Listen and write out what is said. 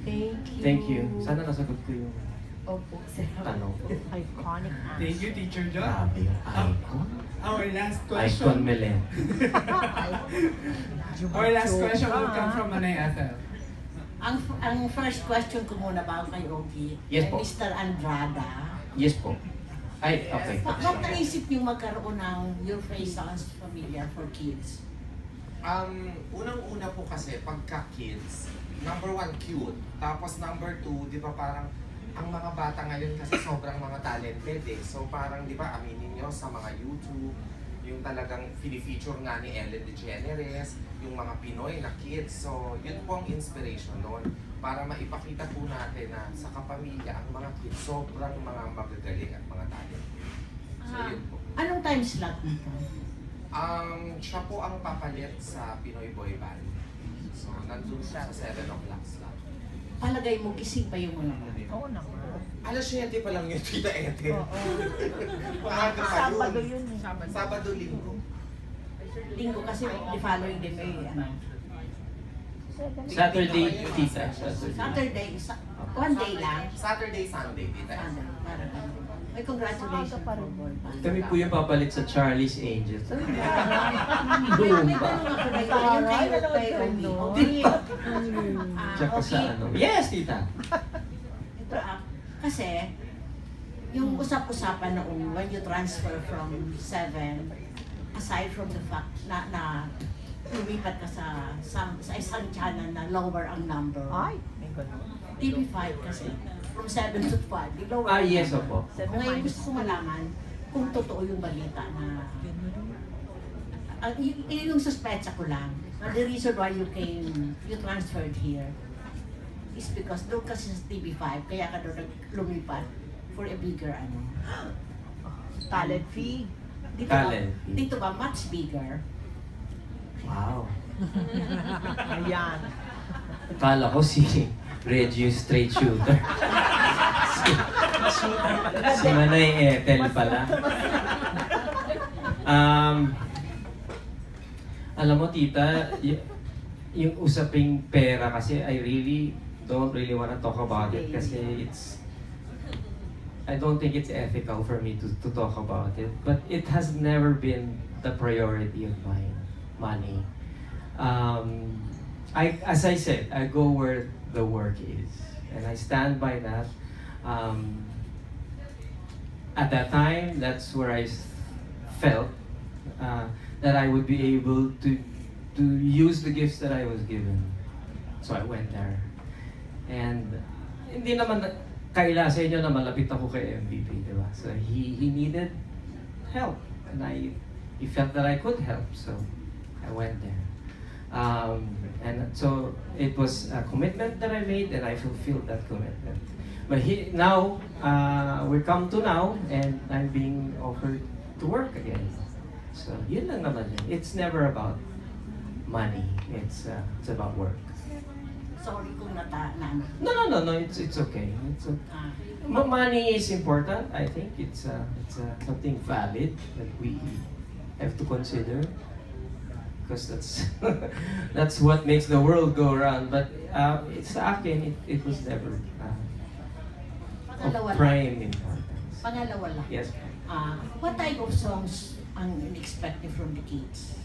Thank you. Thank you. Sana nasagot ko yung Opo, sir. tanong. Iconic answer. Thank you, Teacher John. Grabe yung icon. Our last Icon question. Melen. Our last question will come from Manay Ethel. Ang first question ko muna bago kay Ogie, Yes po. Mr. Andrada. Yes po. Ay, okay. Bakit naisip niyo magkaroon ng Your Face Sounds Familiar for Kids? Unang-una po kasi, pagka-kids, number one, cute. Tapos number two, di ba parang, ang mga bata ngayon kasi sobrang mga talented eh. So parang, di ba, aminin nyo sa mga YouTube, yung talagang feature nga ni Ellen DeGeneres, yung mga Pinoy na kids. So yun po ang inspiration noon para maipakita po natin na sa kapamilya, ang mga kids, sobrang mga magagaling at mga talent. So yun po. Anong time slot nito? Siya po ang papalit sa Pinoy Boy Band. So, nandun siya sa 7 o'clock slot. Palagay mo, gising pa yung mga bata? Oo naman. Alas 7 pa lang yun, Tita Ethel. Oo. Maaga pa Sabado yun. yun eh. Sabado, linggo. Linggo kasi the following day may ano. Saturday, tita. Saturday, one day lang. Saturday, Sunday, Tita Ethel. Sunday, para lang. Ay, congratulations. Maaga pa rin. Kami po yung papalit sa Charlie's Angels. May Boom ba? tanong ako na yun. Yung kayo kay Ogie. Tsaka sa ano. Yes, tita. Ito kasi, yung usap-usapan noong when you transfer from 7, aside from the fact na lumipat ka sa isang channel na lower ang number. Ay, may ganun. TV5 kasi, from 7 to 5, lower Ah, ang yes, number. opo. Ngayon gusto ko malaman kung totoo yung balita na yung suspecha ko lang na the reason why you transferred here is because doon kasi sa TV5 kaya ka doon lumipat for a bigger ano. Talent fee. Talent. Dito ba much bigger? Wow. Ayan. Kala ko si Reggie yung straight shooter. si Manay Ethel pala. Alam mo tita, yung usaping pera kasi I really don't really want to talk about it kasi I don't think it's ethical for me to talk about it. But it has never been the priority of mine, money. As I said, I go where the work is, and I stand by that. At that time, that's where I felt that I would be able to use the gifts that I was given. So I went there. And hindi naman kaila sa inyo na malapit ako kay MVP, di ba? So he needed help, and he felt that I could help, so I went there. And so it was a commitment that I made, and I fulfilled that commitment. But now, we come to now, and I'm being offered to work again. So yun lang naman yun. It's never about money. It's about work. Sorry kung No, it's okay. It's okay. Money is important. I think it's something valid that we have to consider, because that's what makes the world go around. But it's sa akin, it was never of prime importance. Pangalawa lang. Yes. What type of songs ang in-expect niyo from the kids?